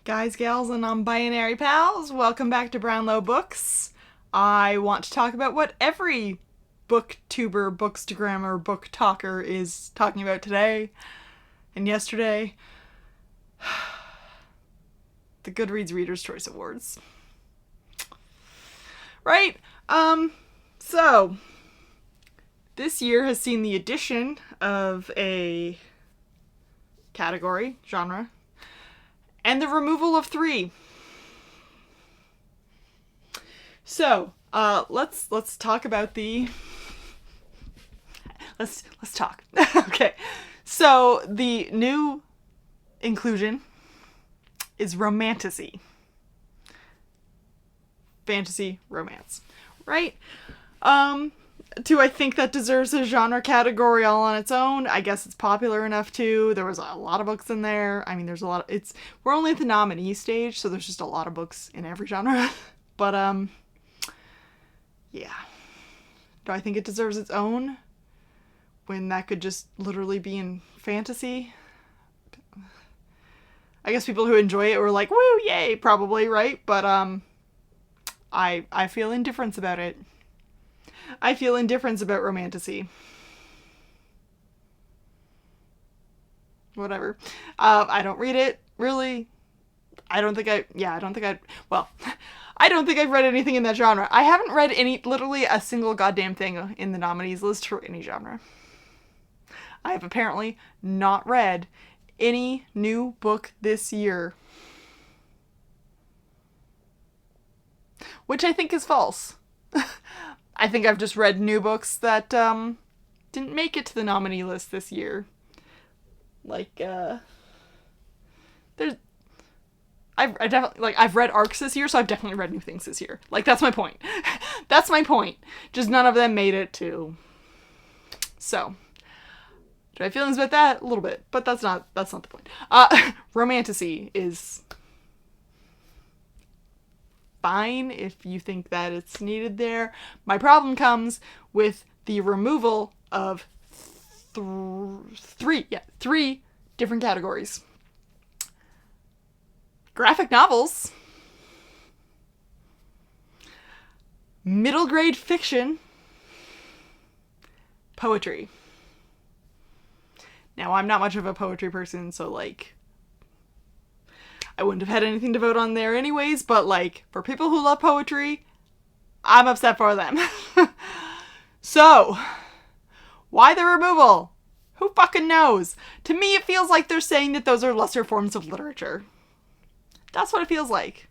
Guys, gals, and non-binary pals, welcome back to Brownlow Books. I want to talk about what every booktuber, bookstagrammer, book talker is talking about today and yesterday. The Goodreads Readers Choice Awards. Right? So, this year has seen the addition of a category, genre, and the removal of 3. So, let's talk about the... Let's talk. Okay. So, the new inclusion is romantasy. Fantasy romance. Right? Do I think that deserves a genre category all on its own? I guess it's popular enough to. There was a lot of books in there. I mean, there's a lot of... We're only at the nominee stage, so there's just a lot of books in every genre. But, yeah. Do I think it deserves its own? When that could just literally be in fantasy? I guess people who enjoy it were like, woo, yay, probably, right? But, I feel indifference about it. I feel indifference about romantasy. Whatever. I don't read it, really. I don't think I've read anything in that genre. I haven't read literally a single goddamn thing in the nominees list for any genre. I have apparently not read any new book this year. Which I think is false. I think I've just read new books that didn't make it to the nominee list this year. Like, I've read arcs this year, so I've definitely read new things this year. Like, that's my point. That's my point. Just none of them made it to. So, do I have feelings about that? A little bit, but that's not the point. Romantasy is fine if you think that it's needed there. My problem comes with the removal of 3 different categories. Graphic novels, middle grade fiction, poetry. Now, I'm not much of a poetry person, so, like, I wouldn't have had anything to vote on there anyways, but, like, for people who love poetry, I'm upset for them. So, why the removal? Who fucking knows? To me, it feels like they're saying that those are lesser forms of literature. That's what it feels like.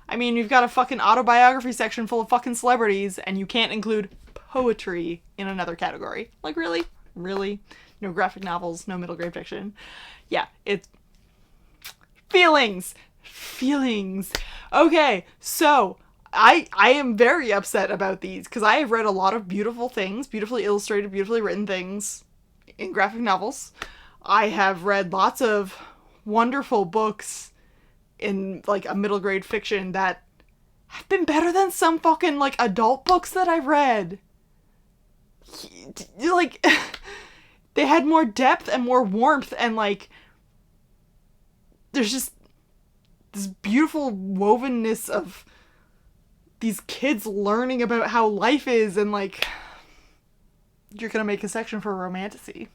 I mean, you've got a fucking autobiography section full of fucking celebrities, and you can't include poetry in another category. Like, really? Really? No graphic novels, no middle grade fiction. Yeah, it's... Feelings. Okay, so I am very upset about these because I have read a lot of beautiful things, beautifully illustrated, beautifully written things in graphic novels. I have read lots of wonderful books in, like, a middle grade fiction that have been better than some fucking, like, adult books that I've read. Like, they had more depth and more warmth, and, like, there's just this beautiful wovenness of these kids learning about how life is, and, like, you're gonna make a section for romantasy.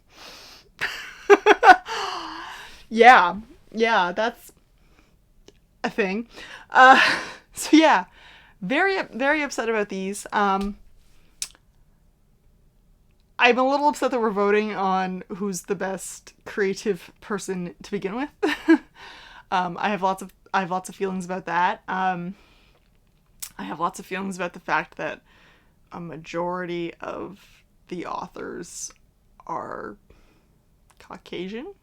Yeah, that's a thing. So yeah, very, very upset about these. I'm a little upset that we're voting on who's the best creative person to begin with. I have lots of feelings about that. I have lots of feelings about the fact that a majority of the authors are Caucasian.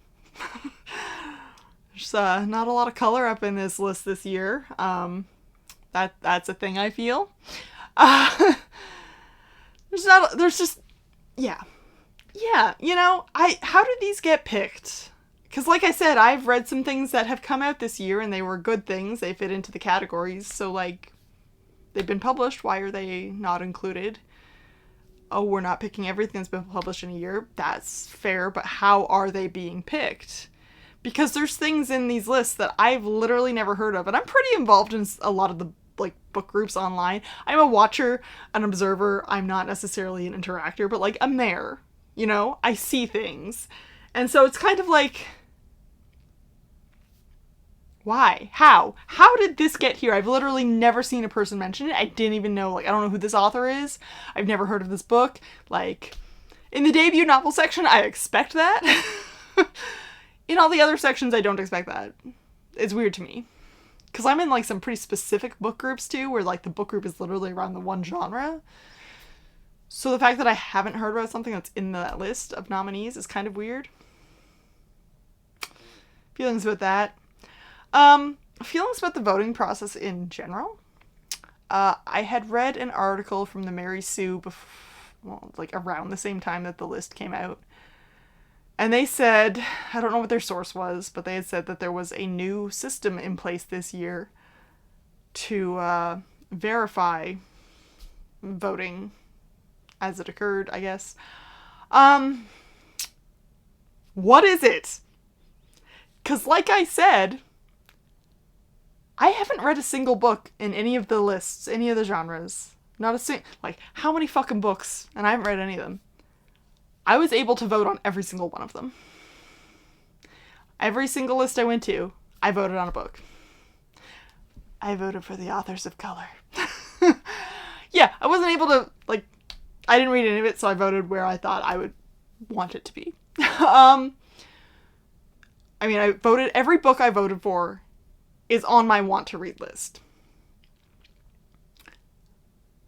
There's not a lot of color up in this list this year. That's a thing I feel. Yeah, you know, how did these get picked? Because, like I said, I've read some things that have come out this year, and they were good things. They fit into the categories, so, like, they've been published. Why are they not included? Oh, we're not picking everything that's been published in a year. That's fair, but how are they being picked? Because there's things in these lists that I've literally never heard of. And I'm pretty involved in a lot of the like book groups online. I'm a watcher, an observer. I'm not necessarily an interactor, but like I'm there. You know, I see things. And so it's kind of like, why? How did this get here? I've literally never seen a person mention it. I didn't even know, like, I don't know who this author is. I've never heard of this book. Like, in the debut novel section, I expect that. In all the other sections, I don't expect that. It's weird to me. Because I'm in, like, some pretty specific book groups, too, where, like, the book group is literally around the one genre. So the fact that I haven't heard about something that's in that list of nominees is kind of weird. Feelings about that. Feelings about the voting process in general. I had read an article from the Mary Sue like around the same time that the list came out. And they said, I don't know what their source was, but they had said that there was a new system in place this year to verify voting as it occurred, I guess. What is it? Because like I said, I haven't read a single book in any of the lists, any of the genres. Not a single, like, how many fucking books? And I haven't read any of them. I was able to vote on every single one of them. Every single list I went to, I voted on a book. I voted for the authors of color. Yeah, I wasn't able to, like, I didn't read any of it, so I voted where I thought I would want it to be. I mean, every book I voted for is on my want to read list.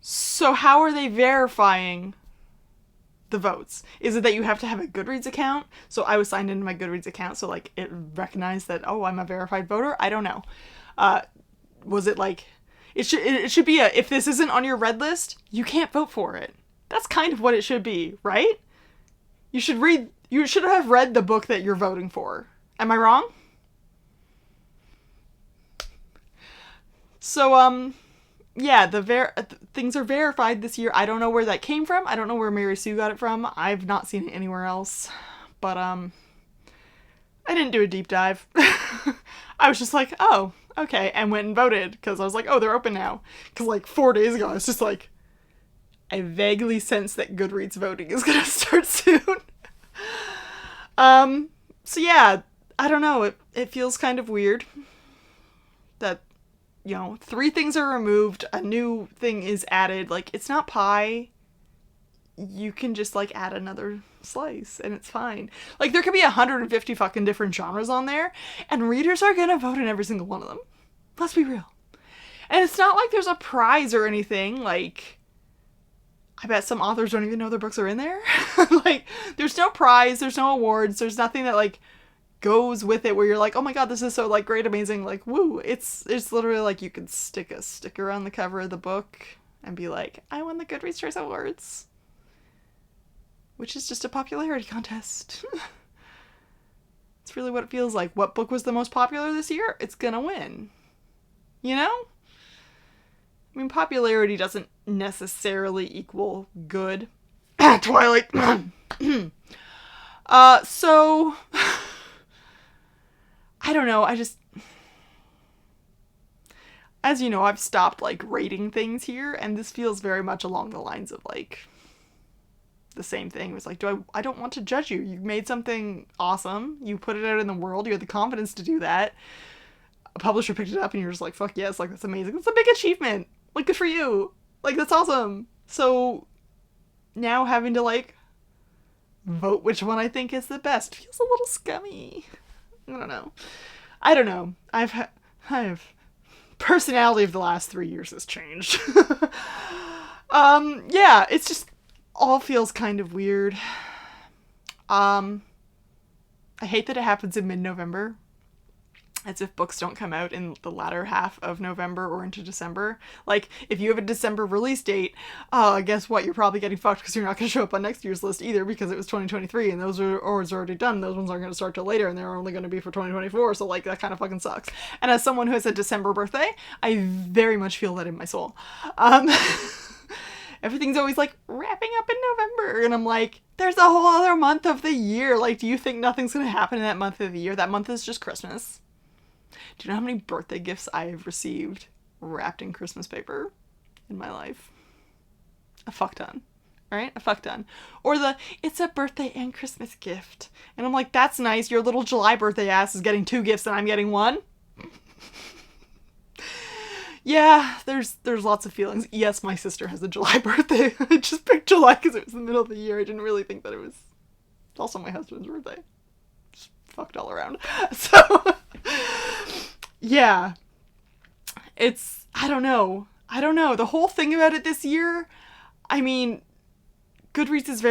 So how are they verifying the votes? Is it that you have to have a Goodreads account? So I was signed into my Goodreads account, so like it recognized that, oh, I'm a verified voter? I don't know. Was it like, it should be if this isn't on your read list, you can't vote for it. That's kind of what it should be, right? You should have read the book that you're voting for. Am I wrong? So, yeah, things are verified this year. I don't know where that came from. I don't know where Mary Sue got it from. I've not seen it anywhere else. But, I didn't do a deep dive. I was just like, oh, okay, and went and voted, because I was like, oh, they're open now. Because, like, 4 days ago, I was just like, I vaguely sense that Goodreads voting is going to start soon. So yeah, I don't know, it feels kind of weird that, you know, 3 things are removed, a new thing is added. Like, it's not pie. You can just, like, add another slice, and it's fine. Like, there could be 150 fucking different genres on there, and readers are gonna vote in every single one of them. Let's be real. And it's not like there's a prize or anything. Like, I bet some authors don't even know their books are in there. Like, there's no prize, there's no awards, there's nothing that, like, goes with it where you're like, oh my god, this is so, like, great, amazing, like, woo. It's literally like you could stick a sticker on the cover of the book and be like, I won the Goodreads Choice Awards. Which is just a popularity contest. It's really what it feels like. What book was the most popular this year? It's gonna win. You know? I mean, popularity doesn't necessarily equal good. Twilight. So I don't know. As you know, I've stopped, like, rating things here, and this feels very much along the lines of, like, the same thing. It was like, I don't want to judge you. You made something awesome. You put it out in the world. You had the confidence to do that. A publisher picked it up, and you're just like, fuck yes, like, that's amazing. That's a big achievement. Like, good for you. Like, that's awesome. So now having to, like, vote which one I think is the best feels a little scummy. I don't know. I've personality of the last 3 years has changed. Yeah, it's just all feels kind of weird. I hate that it happens in mid-November. As if books don't come out in the latter half of November or into December. Like, if you have a December release date, guess what? You're probably getting fucked because you're not going to show up on next year's list either because it was 2023 and those awards are already done. Those ones aren't going to start till later and they're only going to be for 2024. So, like, that kind of fucking sucks. And as someone who has a December birthday, I very much feel that in my soul. everything's always like wrapping up in November. And I'm like, there's a whole other month of the year. Like, do you think nothing's going to happen in that month of the year? That month is just Christmas. Do you know how many birthday gifts I have received wrapped in Christmas paper in my life? A fuck ton. Right? A fuck ton. Or it's a birthday and Christmas gift. And I'm like, that's nice. Your little July birthday ass is getting 2 gifts and I'm getting 1. Yeah, there's lots of feelings. Yes, my sister has a July birthday. I just picked July because it was the middle of the year. I didn't really think that it was also my husband's birthday. Just fucked all around. So, yeah. I don't know. The whole thing about it this year, I mean, Goodreads is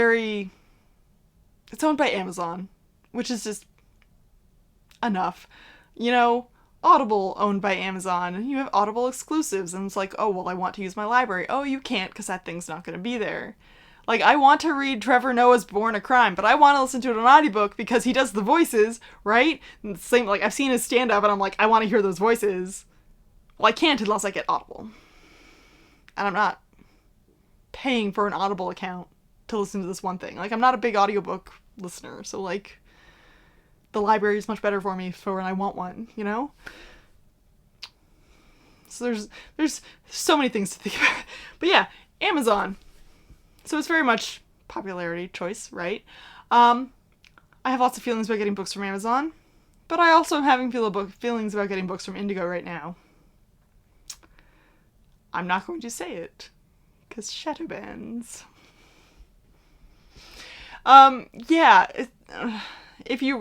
it's owned by Amazon, which is just enough. You know, Audible owned by Amazon, and you have Audible exclusives, and it's like, oh, well, I want to use my library. Oh, you can't because that thing's not going to be there. Like, I want to read Trevor Noah's Born a Crime, but I want to listen to it on audiobook because he does the voices, right? And the same, like, I've seen his stand-up, and I'm like, I want to hear those voices. Well, I can't unless I get Audible. And I'm not paying for an Audible account to listen to this one thing. Like, I'm not a big audiobook listener, so, like, the library is much better for me for when I want one, you know? So there's so many things to think about. But yeah, Amazon. So it's very much popularity choice, right? I have lots of feelings about getting books from Amazon, but I also am having feelings about getting books from Indigo right now. I'm not going to say it, because shadow bans. Yeah, if you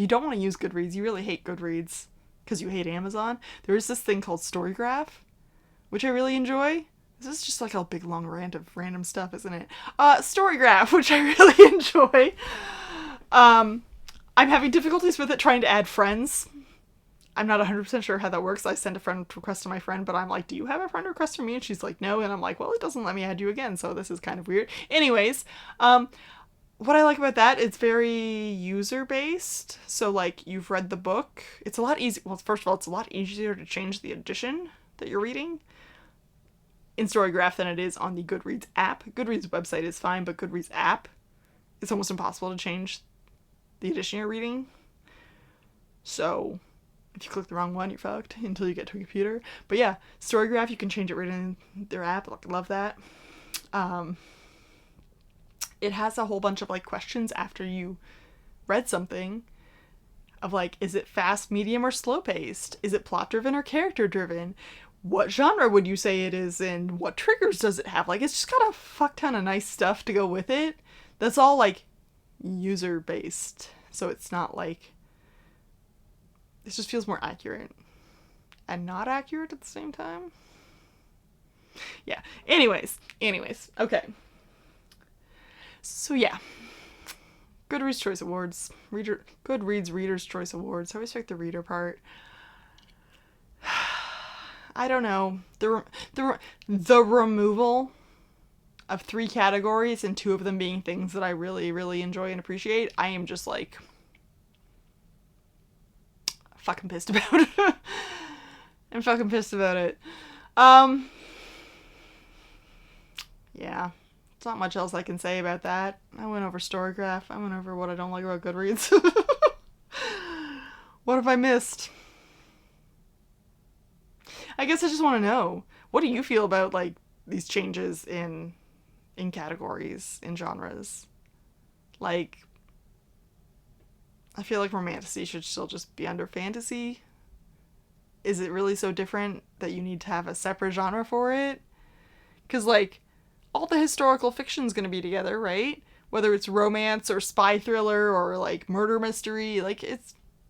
don't want to use Goodreads, you really hate Goodreads because you hate Amazon, there is this thing called Storygraph, which I really enjoy. This is just like a big long rant of random stuff, isn't it? Storygraph, which I really enjoy. I'm having difficulties with it trying to add friends. I'm not 100% sure how that works. I send a friend request to my friend, but I'm like, do you have a friend request from me? And she's like, no. And I'm like, well, it doesn't let me add you again, so this is kind of weird. Anyways, what I like about that, it's very user-based. So, like, you've read the book. It's a lot easier. Well, first of all, it's a lot easier to change the edition that you're reading in Storygraph than it is on the Goodreads app. Goodreads website is fine, but Goodreads app, it's almost impossible to change the edition you're reading. So, if you click the wrong one, you're fucked until you get to a computer. But yeah, Storygraph, you can change it right in their app. Like, I love that. It has a whole bunch of, like, questions after you read something of, like, is it fast, medium, or slow-paced? Is it plot-driven or character-driven? What genre would you say it is in? What triggers does it have? Like, it's just got a fuck ton of nice stuff to go with it. That's all, like, user-based. So it's not, like... It just feels more accurate. And not accurate at the same time. Yeah. Anyways. Okay. So yeah, Goodreads Choice Awards, Goodreads Readers Choice Awards. I always pick the reader part. I don't know, the removal of 3 categories and 2 of them being things that I really, really enjoy and appreciate. I am just like fucking pissed about it. I'm fucking pissed about it. Yeah. There's not much else I can say about that. I went over Storygraph. I went over what I don't like about Goodreads. What have I missed? I guess I just want to know. What do you feel about, like, these changes in categories, in genres? Like, I feel like romantasy should still just be under fantasy. Is it really so different that you need to have a separate genre for it? Because, like, all the historical fiction's gonna be together, right? Whether it's romance or spy thriller or, like, murder mystery, like, it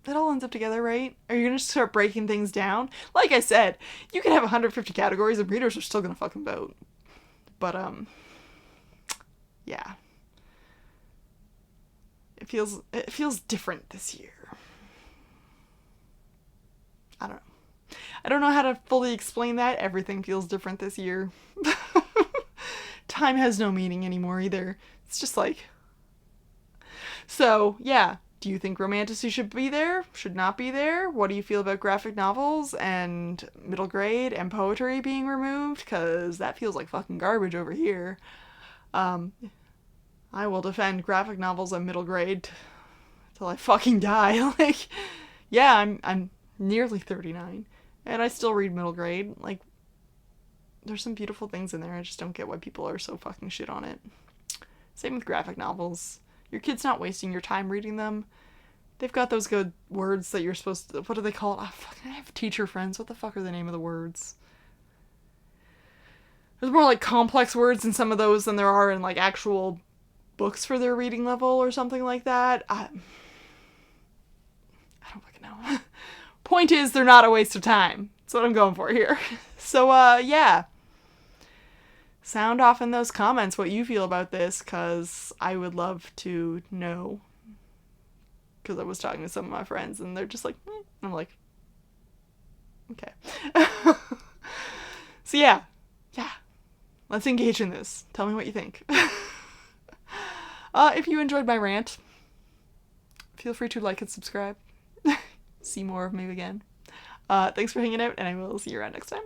all ends up together, right? Are you gonna start breaking things down? Like I said, you can have 150 categories and readers are still gonna fucking vote. But, yeah. It feels different this year. I don't know. I don't know how to fully explain that. Everything feels different this year. Time has no meaning anymore either. It's just like... So, yeah. Do you think romanticy should be there? Should not be there? What do you feel about graphic novels and middle grade and poetry being removed? Because that feels like fucking garbage over here. I will defend graphic novels and middle grade till I fucking die. Like, yeah, I'm nearly 39, and I still read middle grade. Like, there's some beautiful things in there. I just don't get why people are so fucking shit on it. Same with graphic novels. Your kid's not wasting your time reading them. They've got those good words that you're supposed to... What do they call it? Oh, fucking, I have teacher friends. What the fuck are the name of the words? There's more, like, complex words in some of those than there are in, like, actual books for their reading level or something like that. I don't fucking know. Point is, they're not a waste of time. That's what I'm going for here. So, yeah. Sound off in those comments what you feel about this, because I would love to know. Because I was talking to some of my friends, and they're just like, eh. I'm like, okay. So yeah. Let's engage in this. Tell me what you think. If you enjoyed my rant, feel free to like and subscribe. See more of me again. Thanks for hanging out, and I will see you around next time.